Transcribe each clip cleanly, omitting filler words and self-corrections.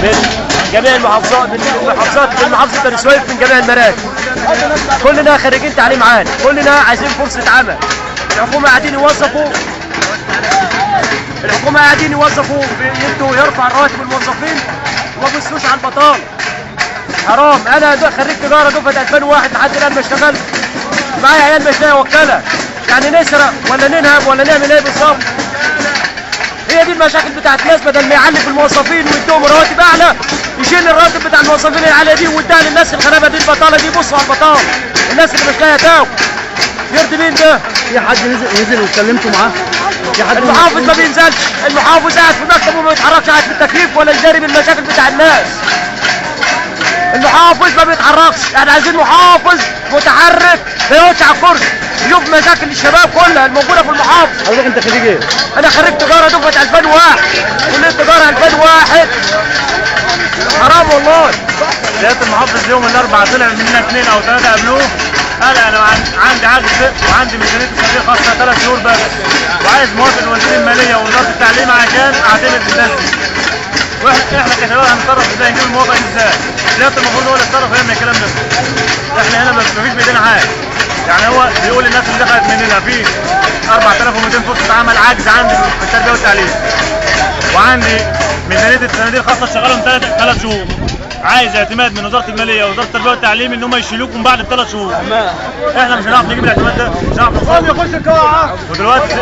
من جميع المحافظات، من محافظه بني سويف، من جميع المراكز. كلنا خريجين تعليم عالي، كلنا عايزين فرصه عمل. الحكومه قاعدين يوظفوا يدوا يرفع رواتب الموظفين وما بيبصوش على البطاله. حرام. انا خريج تجاره دفعه 2001 لحد الان ما اشتغلت، معايا عيال مش لاقي وكاله. يعني نسرق ولا ننهب ولا نعمل ايه بالظبط؟ هي دي المشاكل بتاعت الناس. بدل ما يعلي في الموظفين ويدوهم رواتب اعلى، يشيل الراتب بتاع الموظفين العاليه دي ويديها للناس الغلابه دي. البطاله دي، بصوا على البطاله، الناس اللي مش لاقيه تاكل. يرضي مين ده؟ في حد نزل واتكلمتوا معاه؟ في حد؟ المحافظ ما بينزلش، المحافظ قاعد في مكتبه وما بيتحركش، قاعد في التكييف ولا يداري بالمشاكل بتاع الناس. المحافظ ما بيتحركش. احنا عايزين محافظ متحرك ما يقعدش على الكرسي، يشوف مشاكل الشباب كلها الموجوده في المحافظه. حضرتك انت خريج ايه؟ انا خريج تجاره دفعه 2001، كليه تجاره 2001. حرام والله. سياده المحافظ يوم الاربعاء طلع مننا 2 أو 3 قابلوه، قال انا عندي عجز وعندي ميزانيه تسويق خاصه 3 شهور بس، وعايز موافق وزير الماليه ووزاره التعليم عشان اعتمد الناس دي. واحنا كشباب هنتصرف ازاي؟ نجيب الموافقه ازاي؟ سياده المفروض هو اللي يتصرف ويعمل الكلام ده. احنا هنا مفيش بايدينا حاجه. يعني هو بيقول للناس اللي دخلت مننا في 4200 فرصه عمل، عجز عندي في التربيه والتعليم، وعندي ميزانيه الصناديق الخاصه شغالهم 3 شهور. عايز اعتماد من وزاره الماليه ووزاره التربيه والتعليم ان هم يشيلوكم بعد ال3 شهور. احنا مش هنعرف نجيب الاعتماد ده، مش هنعرف نوصل. ودلوقتي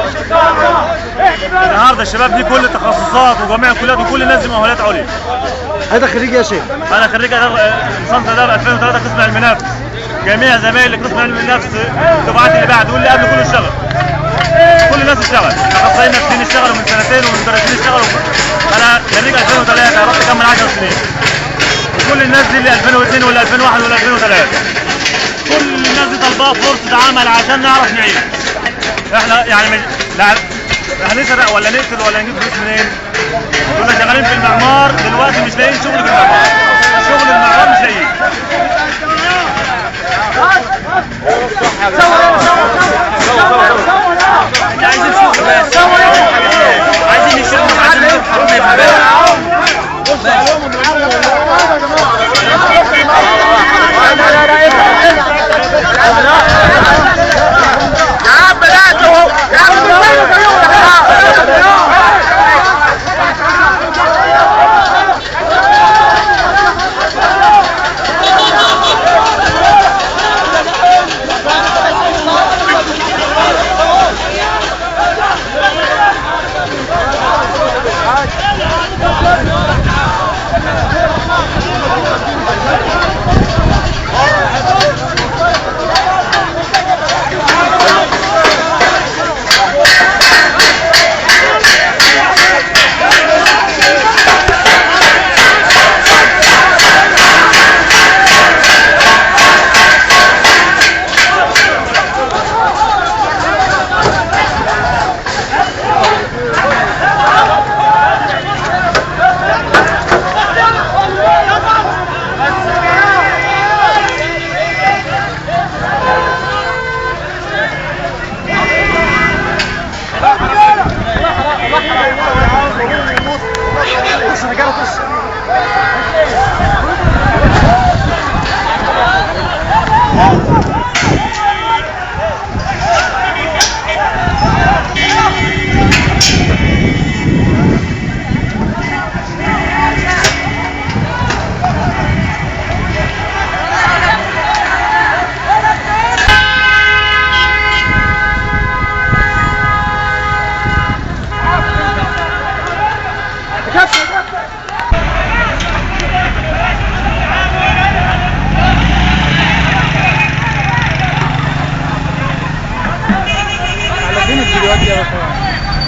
النهارده الشباب دي كل التخصصات وجميع الكليات وكل الناس دي مؤهلات عليا. حضرتك خريج يا شيخ؟ انا خريج ليسانس اداره 2003 قسم علم نفس. جميع زمايلي قسم علم النفس الدفعات اللي بعد واللي قبل كله اشتغل. كل الناس اشتغل، اخصائيين نفسيين اشتغلوا من 2 والمدرسين اشتغلوا. انا خريج 2003 رحت اكمل 10 سنين. كل الناس دي اللي 2002 ولا 2001 ولا 2003 كل الناس دي طالباه فرصه عمل عشان نعرف نعيش. احنا يعني لا هنسرق ولا نقتل ولا نجيب فلوس منين؟ كنا شغالين في المعمار، دلوقتي مش لاقيين شغل في المعمار. شغل المعمار مش لاقيين. عايزين شغل بس، عايزين يشتغلوا، عايزين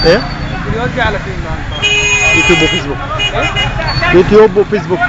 ايه؟ الفيديوهات دي على فين؟ يوتيوب وفيسبوك. يوتيوب وفيسبوك.